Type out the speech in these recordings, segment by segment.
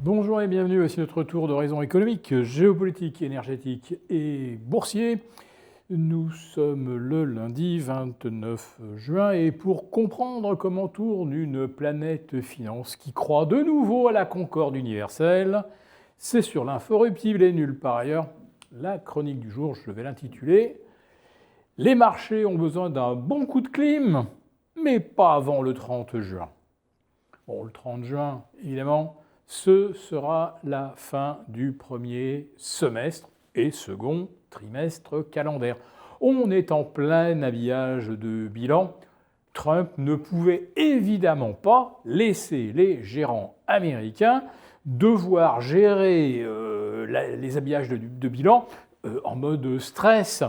Bonjour et bienvenue, voici notre tour d'horizon économique, géopolitique, énergétique et boursier. Nous sommes le lundi 29 juin et pour comprendre comment tourne une planète finance qui croit de nouveau à la concorde universelle, c'est sur l'inforruptible et nulle part ailleurs. La chronique du jour, je vais l'intituler « Les marchés ont besoin d'un bon coup de clim, mais pas avant le 30 juin ». Bon, le 30 juin, évidemment, ce sera la fin du premier semestre et second trimestre calendaire. On est en plein habillage de bilan. Trump ne pouvait évidemment pas laisser les gérants américains devoir gérer les habillages de bilan en mode stress.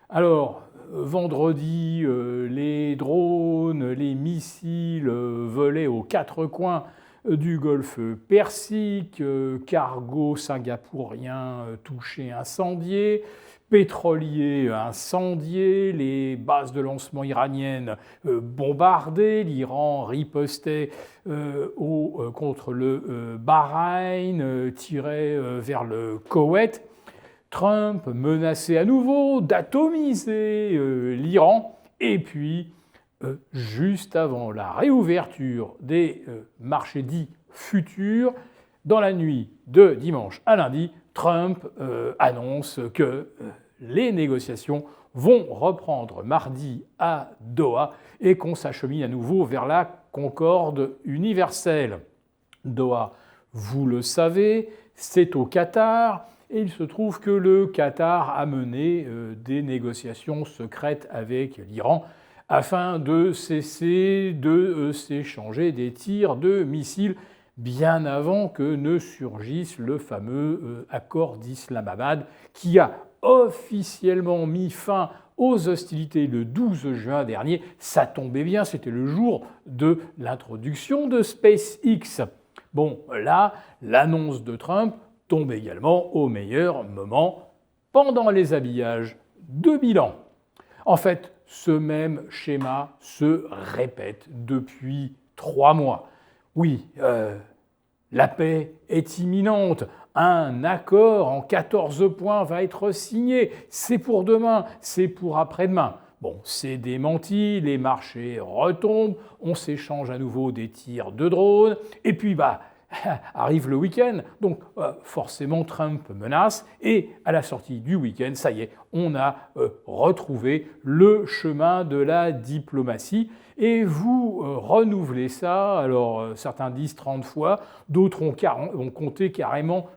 Alors, vendredi, les drones, les missiles volaient aux quatre coins du golfe Persique, cargo singapourien touché, incendié, pétrolier incendié, les bases de lancement iraniennes bombardées, l'Iran ripostait contre le Bahreïn, tirait vers le Koweït. Trump menaçait à nouveau d'atomiser l'Iran, et puis, juste avant la réouverture des marchés dits futurs, dans la nuit de dimanche à lundi, Trump annonce que les négociations vont reprendre mardi à Doha et qu'on s'achemine à nouveau vers la concorde universelle. Doha, vous le savez, c'est au Qatar. Et il se trouve que le Qatar a mené des négociations secrètes avec l'Iran afin de cesser de s'échanger des tirs de missiles bien avant que ne surgisse le fameux accord d'Islamabad qui a officiellement mis fin aux hostilités le 12 juin dernier. Ça tombait bien, c'était le jour de l'introduction de SpaceX. Bon, là, l'annonce de Trump tombe également au meilleur moment pendant les habillages de bilan. En fait, ce même schéma se répète depuis 3 mois. Oui, la paix est imminente. Un accord en 14 points va être signé. C'est pour demain, c'est pour après-demain. Bon, c'est démenti, les marchés retombent, on s'échange à nouveau des tirs de drones, et puis arrive le week-end, donc forcément Trump menace, et à la sortie du week-end, ça y est, on a retrouvé le chemin de la diplomatie, et vous renouvelez ça, alors certains disent 30 fois, d'autres ont compté carrément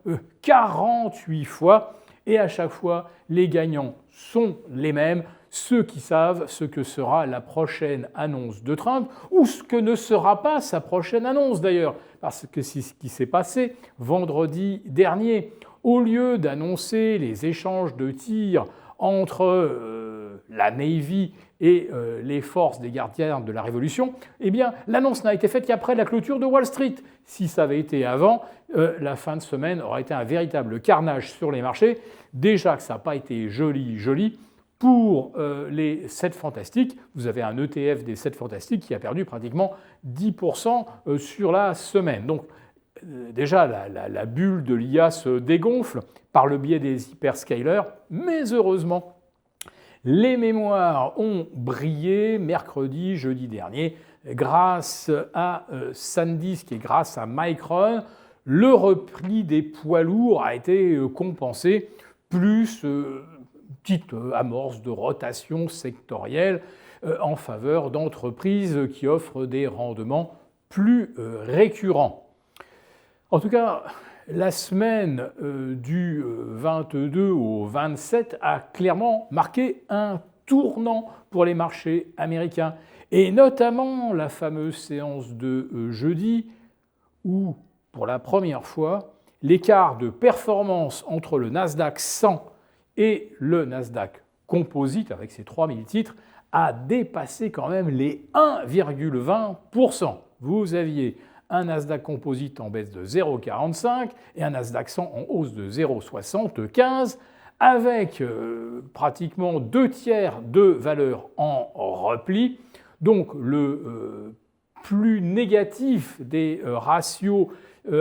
48 fois, et à chaque fois, les gagnants sont les mêmes, ceux qui savent ce que sera la prochaine annonce de Trump, ou ce que ne sera pas sa prochaine annonce d'ailleurs, parce que c'est ce qui s'est passé vendredi dernier. Au lieu d'annoncer les échanges de tirs entre la Navy et les forces des gardiens de la Révolution, eh bien, l'annonce n'a été faite qu'après la clôture de Wall Street. Si ça avait été avant, la fin de semaine aurait été un véritable carnage sur les marchés. Déjà que ça n'a pas été joli. Pour les 7 fantastiques, vous avez un ETF des 7 fantastiques qui a perdu pratiquement 10% sur la semaine. Donc déjà, la bulle de l'IA se dégonfle par le biais des hyperscalers, mais heureusement, les mémoires ont brillé mercredi, jeudi dernier, grâce à SanDisk et grâce à Micron. Le repli des poids lourds a été compensé, plus petite amorce de rotation sectorielle en faveur d'entreprises qui offrent des rendements plus récurrents. En tout cas, la semaine du 22 au 27 a clairement marqué un tournant pour les marchés américains, et notamment la fameuse séance de jeudi où, pour la première fois, l'écart de performance entre le Nasdaq 100 et le Nasdaq Composite, avec ses 3000 titres, a dépassé quand même les 1,20%. Vous aviez un Nasdaq Composite en baisse de 0,45 et un Nasdaq 100 en hausse de 0,75, avec pratiquement 2 tiers de valeur en repli. Donc le plus négatif des ratios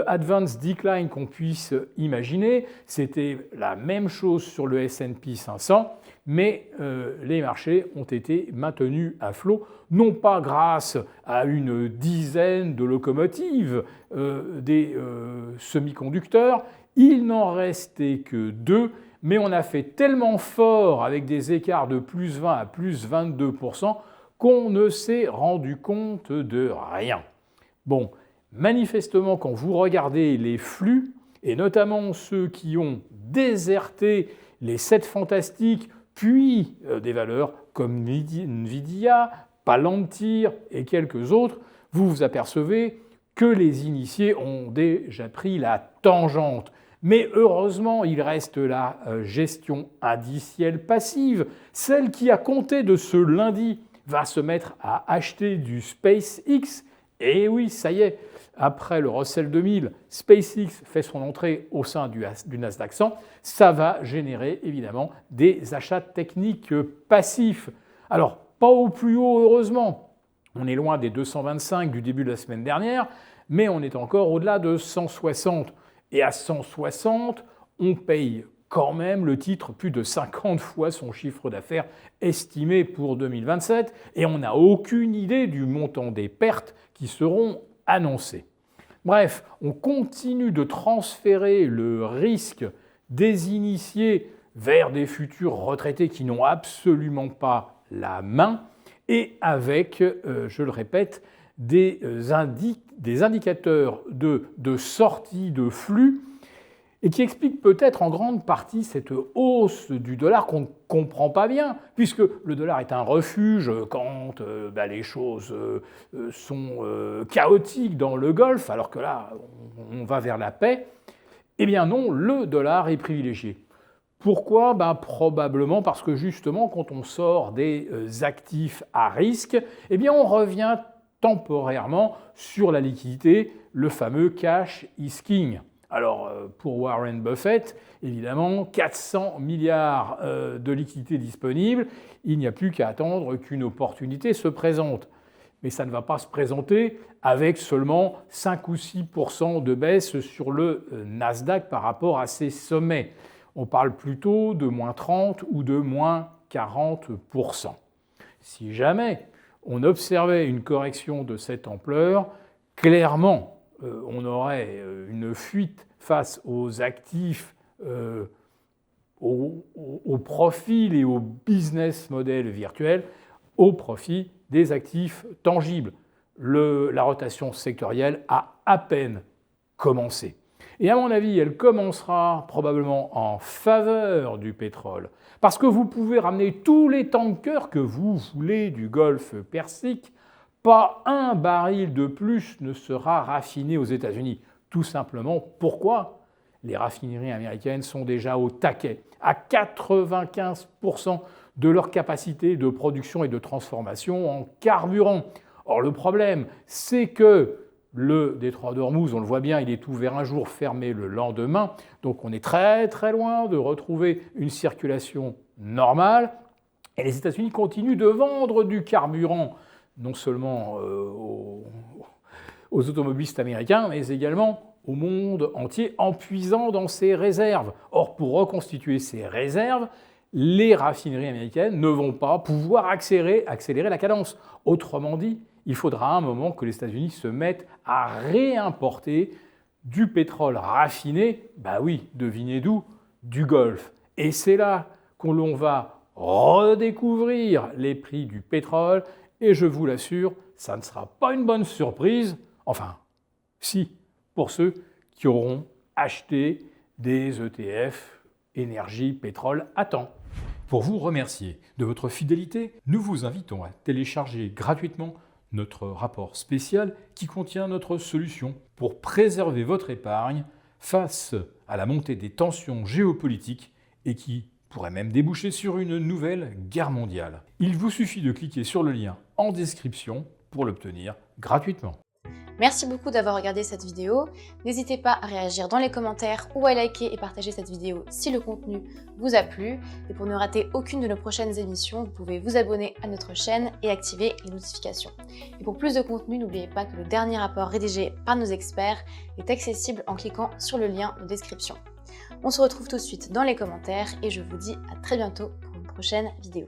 Advanced Decline qu'on puisse imaginer. C'était la même chose sur le S&P 500, mais les marchés ont été maintenus à flot, non pas grâce à une dizaine de locomotives des semi-conducteurs, il n'en restait que 2, mais on a fait tellement fort avec des écarts de plus 20 à plus 22% qu'on ne s'est rendu compte de rien. Bon, manifestement, quand vous regardez les flux, et notamment ceux qui ont déserté les 7 fantastiques, puis des valeurs comme Nvidia, Palantir et quelques autres, vous vous apercevez que les initiés ont déjà pris la tangente. Mais heureusement, il reste la gestion indicielle passive, celle qui, à compter de ce lundi, va se mettre à acheter du SpaceX. Et oui, ça y est, après le Russell 2000, SpaceX fait son entrée au sein du Nasdaq 100, ça va générer évidemment des achats techniques passifs. Alors, pas au plus haut, heureusement. On est loin des 225 du début de la semaine dernière, mais on est encore au-delà de 160. Et à 160, on paye quand même le titre plus de 50 fois son chiffre d'affaires estimé pour 2027, et on n'a aucune idée du montant des pertes qui seront annoncées. Bref, on continue de transférer le risque des initiés vers des futurs retraités qui n'ont absolument pas la main, et avec, je le répète, des indicateurs de sortie de flux, et qui expliquent peut-être en grande partie cette hausse du dollar qu'on ne comprend pas bien, puisque le dollar est un refuge quand les choses sont chaotiques dans le Golfe, alors que là, on va vers la paix. Eh bien non, le dollar est privilégié. Pourquoi ? Probablement parce que justement, quand on sort des actifs à risque, eh bien on revient temporairement sur la liquidité, le fameux cash is king. Alors, pour Warren Buffett, évidemment, 400 milliards de liquidités disponibles, il n'y a plus qu'à attendre qu'une opportunité se présente. Mais ça ne va pas se présenter avec seulement 5 ou 6% de baisse sur le Nasdaq par rapport à ses sommets. On parle plutôt de moins 30 ou de moins 40%. Si jamais on observait une correction de cette ampleur, clairement, on aurait une fuite face aux actifs, au profil et au business model virtuel, au profit des actifs tangibles. La rotation sectorielle a à peine commencé. Et à mon avis, elle commencera probablement en faveur du pétrole. Parce que vous pouvez ramener tous les tankers que vous voulez du Golfe Persique, pas un baril de plus ne sera raffiné aux États-Unis. Tout simplement, pourquoi ? Les raffineries américaines sont déjà au taquet, à 95% de leur capacité de production et de transformation en carburant. Or, le problème, c'est que le détroit d'Ormuz, on le voit bien, il est ouvert un jour, fermé le lendemain. Donc on est très très loin de retrouver une circulation normale. Et les États-Unis continuent de vendre du carburant, non seulement aux automobilistes américains, mais également au monde entier, en puisant dans ses réserves. Or, pour reconstituer ces réserves, les raffineries américaines ne vont pas pouvoir accélérer la cadence. Autrement dit, il faudra un moment que les États-Unis se mettent à réimporter du pétrole raffiné, oui, devinez d'où, du Golfe. Et c'est là qu'on va redécouvrir les prix du pétrole, et je vous l'assure, ça ne sera pas une bonne surprise, enfin, si, pour ceux qui auront acheté des ETF énergie, pétrole à temps. Pour vous remercier de votre fidélité, nous vous invitons à télécharger gratuitement notre rapport spécial qui contient notre solution pour préserver votre épargne face à la montée des tensions géopolitiques et qui pourrait même déboucher sur une nouvelle guerre mondiale. Il vous suffit de cliquer sur le lien en description pour l'obtenir gratuitement. Merci beaucoup d'avoir regardé cette vidéo. N'hésitez pas à réagir dans les commentaires ou à liker et partager cette vidéo si le contenu vous a plu. Et pour ne rater aucune de nos prochaines émissions, vous pouvez vous abonner à notre chaîne et activer les notifications. Et pour plus de contenu, n'oubliez pas que le dernier rapport rédigé par nos experts est accessible en cliquant sur le lien de description. On se retrouve tout de suite dans les commentaires et je vous dis à très bientôt pour une prochaine vidéo.